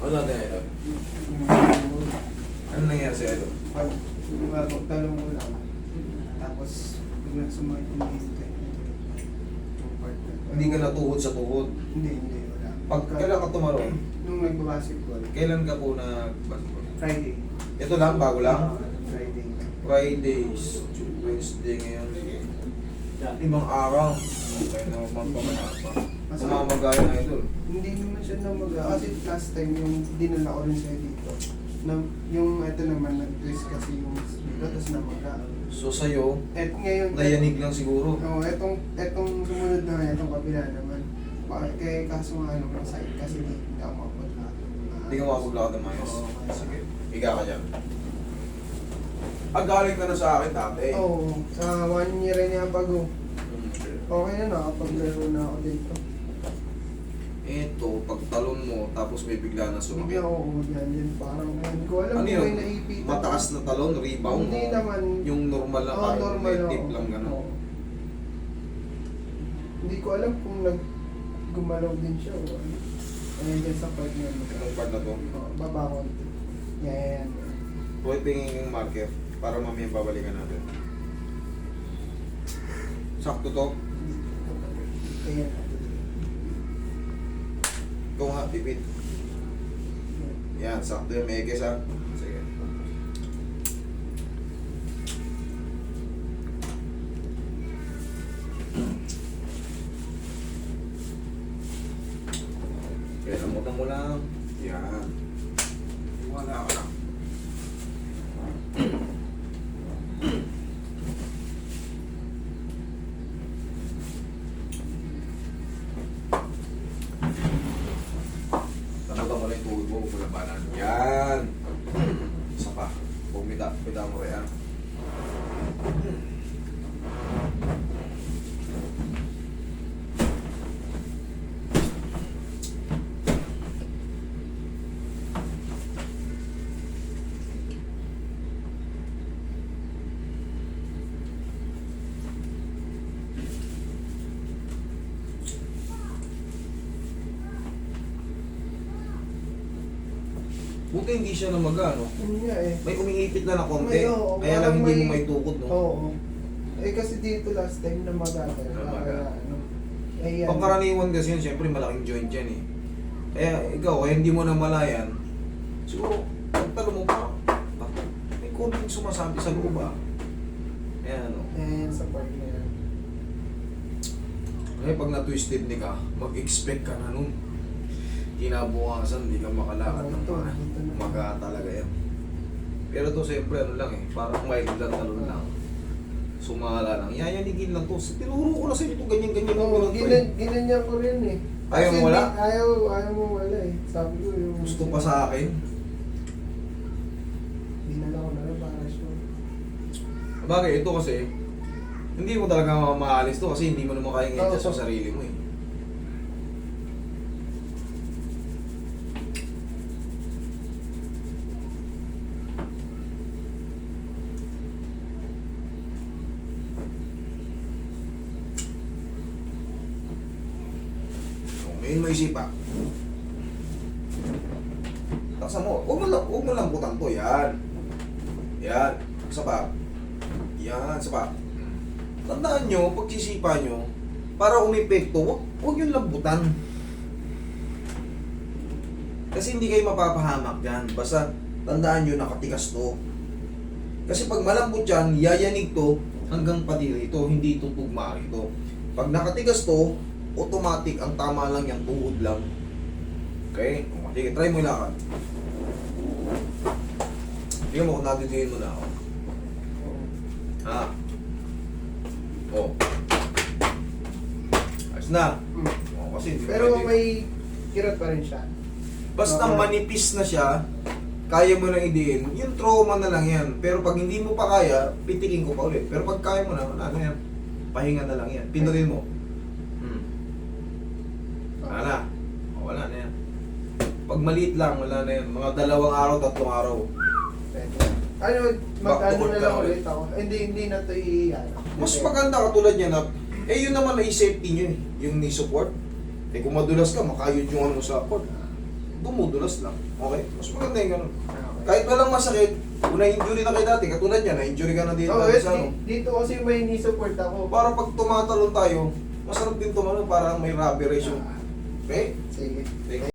Ano natin ito? Ano nangyari sa ito? Talong ko lang. Tapos, biglang sumakit yung dito. Yung part na. Hindi ka natuhod sa tuhod. Hindi, wala. Kailan ka tumaroon? Nung nagbabasketball. Kailan ka po nag-basketball? Friday. Ito lang, bago lang? Friday. Fridays, Wednesday ngayon. Limang araw. Okay na, magpamanapa. Kumamagaya na idol. Hindi naman siya namaga. Kasi last time yung dinala ko rin siya dito. Yung ito naman, nag-twist kasi yung dito, tapos namaga. So sa'yo, At ngayon, dayanig lang siguro. etong sumunod na nga, itong kabila naman. Kaya kaso nga ano, masakit kasi hindi ako makapaglakad. Hindi ka makapaglakad ng mayos. Oo. Sige, higa ka dyan. Galing ka na sa akin dati. Oo, sa 1 year niya bago. Okay. Okay na, nakapaglaro na ako dito. Ito, pagtalon mo, tapos may bigla na Hindi sumakit. ako yan, parang hindi ko alam Ano kung yun? may naipit. Mataas na talon, rebound? Hindi o naman. Yung normal lang, Oo, parang normal may lang. tip lang gano'n. Oo. Hindi ko alam kung gumalaw din siya o ano. Ayan dyan sa part niya. Itong part na to. Baba konti. Yan. Huwag tingin yung marker para mamaya babalikan natin. Sakto to. Ayan. Ikaw nga, pipit. Yan, sakto yung may ekes ha. Sige. Kaya namutan mo lang. Yan. Wala ka lang. Namutan mo lang yung tuhod mo, huwag mo labanan. Yan. Isa pa. Pumita mo rin ha. Buti hindi siya namaga, no? Yun nga eh. May umiipit na konti. May, oo, Kaya lang parang hindi mo may- may tukod, no? Oo. Eh kasi dito last time namaga ka. Namaga. Ano. Eh yan. Pangkaraniwan kasi yun, siyempre malaking joint yan eh. Kaya ikaw, kaya hindi mo na malayan, siguro, pagtalo mo pa, may konting sumasabi sa loob ah. Ayan ano. Ayan sa part na yan. Kaya pag na-twisted ni ka, mag-expect ka na nun. Kinabukasan, hindi ka makalakad ng Ito, mga. ito na. Maga talaga yan. Pero to siyempre ano lang eh, parang mild lang talon lang. Sumala lang. Yayanigin lang to. Tinuro ko na sa inyo ito, ganyan-ganyan mo Oo, ganun to eh. ginanyan ko rin eh. Ayaw Kasi mo wala? hindi- Ayaw mo wala eh. Sabi ko yung... Gusto pa sa akin. Dinala ko na lang para sure. Bagay, ito kasi, hindi mo talaga maalis to kasi hindi mo naman kayang i-adjust Oo. sa sarili mo eh. Ngayon mo isipa. Taksa mo. Huwag mo lang butang to. Yan. Yan. Isa pa. Yan. Isa pa. Tandaan nyo, pag sisipa nyo, para umepekto, huwag yung lambutan. Kasi hindi kayo mapapahamak dyan. Basta tandaan nyo, nakatikas to. Kasi pag malambot yan, yayanig to hanggang pati rito. Hindi tutugma rito. Pag nakatigas to, automatic, ang tama lang yan, tuhod lang. Okay? Sige, try mo yung lakad. Tingnan mo kung natitihin mo na ako. Ha? Oh. Ayos na. Oh, kasi hindi Pero pwede. may kirot pa rin siya. Basta Okay. manipis na siya, kaya mo nang idiin, yung trauma na lang yan. Pero pag hindi mo pa kaya, pitikin ko pa ulit. Pero pag kaya mo na, wala na yan. Pahinga na lang yan. Pindutin mo. Wala na. O, wala na yan. Pag maliit lang, wala na yan. Mga 2 araw, 3 araw. Pwede. Ano, mag-ano Back to na lang work ulit ako. Hindi na ito i-ano. Mas maganda katulad niya na, yun naman ay safety nyo eh. Yung knee support. Kung madulas ka, makayod yung ano sa support. dumudulas lang. Okay? Mas maganda yung ganun. Okay. Kahit walang masakit, kung na-injury na kayo dati, katulad yan, na-injury ka na dito. Oo, sa ano. dito kasi may ni-support ako. Para pag tumatalon tayo, masarap din tumalon para may rubber ratio. Okay? Sige. Thank you.